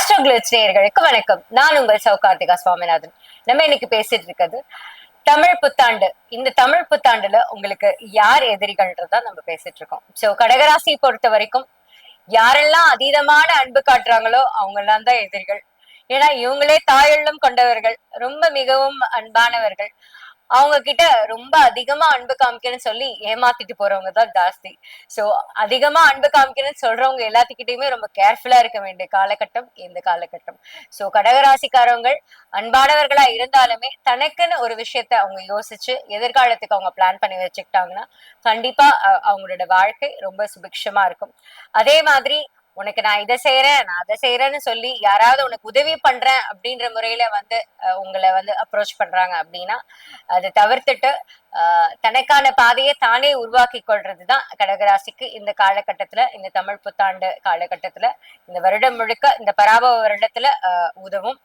ஆஸ்ட்ரோகிளிட்ஸ் நேயர்களுக்கு வணக்கம். நான் உங்கள் சௌகார்த்திகா சுவாமிநாதன். நம்ம இன்னைக்கு பேசிட்டு இருக்கிறது தமிழ் புத்தாண்டு. இந்த தமிழ் புத்தாண்டுல உங்களுக்கு யார் எதிரிகள்ன்றதான் நம்ம பேசிட்டு இருக்கோம். சோ கடகராசி பொறுத்த வரைக்கும் யாரெல்லாம் அதீதமான அன்பு காட்டுறாங்களோ அவங்க எல்லாம் தான் எதிரிகள். ஏன்னா இவங்களே தாயுள்ளம் கொண்டவர்கள், ரொம்ப மிகவும் அன்பானவர்கள். அவங்க கிட்ட ரொம்ப அதிகமா அன்பு காமிக்கணும்னு சொல்லி ஏமாத்திட்டு போறவங்க தான் ஜாஸ்தி. சோ அதிகமா அன்பு காமிக்கணும்னு சொல்றவங்க எல்லாத்துக்கிட்டையுமே ரொம்ப கேர்ஃபுல்லா இருக்க வேண்டிய காலகட்டம் இந்த காலகட்டம். சோ கடகராசிக்காரவங்க அன்பானவர்களா இருந்தாலுமே தனக்குன்னு ஒரு விஷயத்த அவங்க யோசிச்சு எதிர்காலத்துக்கு அவங்க பிளான் பண்ணி வச்சுக்கிட்டாங்கன்னா கண்டிப்பா அவங்களோட வாழ்க்கை ரொம்ப சுபிக்ஷமா இருக்கும். அதே மாதிரி உனக்கு நான் இதை செய்யறேன் நான் அதை செய்யறேன்னு சொல்லி யாராவது உனக்கு உதவி பண்றேன் அப்படின்ற முறையில வந்து உங்களை வந்து அப்ரோச் பண்றாங்க அப்படின்னா அதை தவிர்த்துட்டு தனக்கான பாதையை தானே உருவாக்கி கொள்றதுதான் கடகராசிக்கு இந்த காலகட்டத்துல, இந்த தமிழ் புத்தாண்டு காலகட்டத்துல, இந்த வருடம் முழுக்க இந்த பராபவ வருடத்துல உதவும்.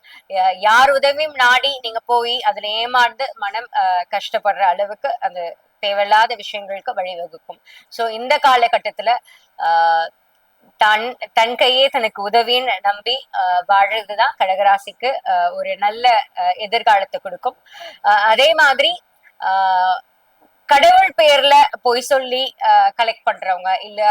யார் உதவியும் நாடி நீங்க போய் அதுல ஏமாந்து மனம் கஷ்டப்படுற அளவுக்கு அந்த தேவையில்லாத விஷயங்களுக்கு வழிவகுக்கும். சோ இந்த காலகட்டத்துல ஆஹ் தன் கையே தனக்கு உதவின்னு நம்பி வாழ்றதுதான் கடகராசிக்கு ஒரு நல்ல எதிர்காலத்தை கொடுக்கும். அதே மாதிரி ஆஹ் கடவுள் பெயர்ல பொய் சொல்லி கலெக்ட் பண்றவங்க, இல்ல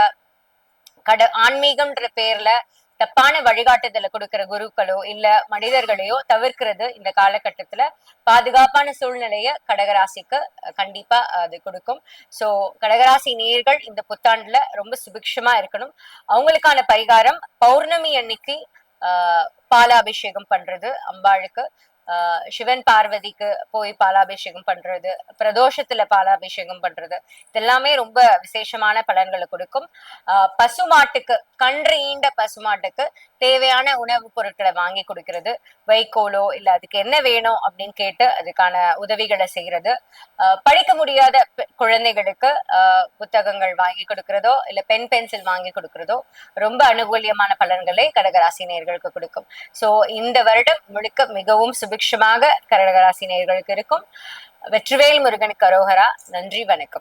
ஆன்மீகம்ன்ற பேர்ல தப்பான வழிகாட்டுதலை கொடுக்கிற குருக்களோ இல்ல மனிதர்களையோ தவிர்க்கிறது இந்த காலகட்டத்துல பாதுகாப்பான சூழ்நிலைய கடகராசிக்கு கண்டிப்பா அது கொடுக்கும். சோ கடகராசி நேயர்கள் இந்த புத்தாண்டுல ரொம்ப சுபிக்ஷமா இருக்கணும். அவங்களுக்கான பரிகாரம் பௌர்ணமி அன்னைக்கு பாலாபிஷேகம் பண்றது அம்பாளுக்கு, சிவன் பார்வதிக்கு போய் பாலாபிஷேகம் பண்றது, பிரதோஷத்துல பாலாபிஷேகம் பண்றது, இதெல்லாமே ரொம்ப விசேஷமான பலன்களை கொடுக்கும். பசுமாட்டுக்கு, கன்று ஈண்ட பசுமாட்டுக்கு தேவையான உணவுப் பொருட்களை வாங்கி கொடுக்கறது, வைக்கோலோ இல்ல அதுக்கு என்ன வேணும் அப்படின்னு கேட்டு அதுக்கான உதவிகளை செய்யறது, படிக்க முடியாத குழந்தைகளுக்கு புத்தகங்கள் வாங்கி கொடுக்கறதோ இல்ல பென் பென்சில் வாங்கி கொடுக்கறதோ ரொம்ப அனுகூலியமான பலன்களை கடகராசி நேயர்களுக்கு கொடுக்கும். சோ இந்த வருடம் முழுக்க மிகவும் சுபிக்ஷமாக கடகராசி நேயர்களுக்கு இருக்கும். வெற்றிவேல் முருகனுக்கு அரோகரா. நன்றி, வணக்கம்.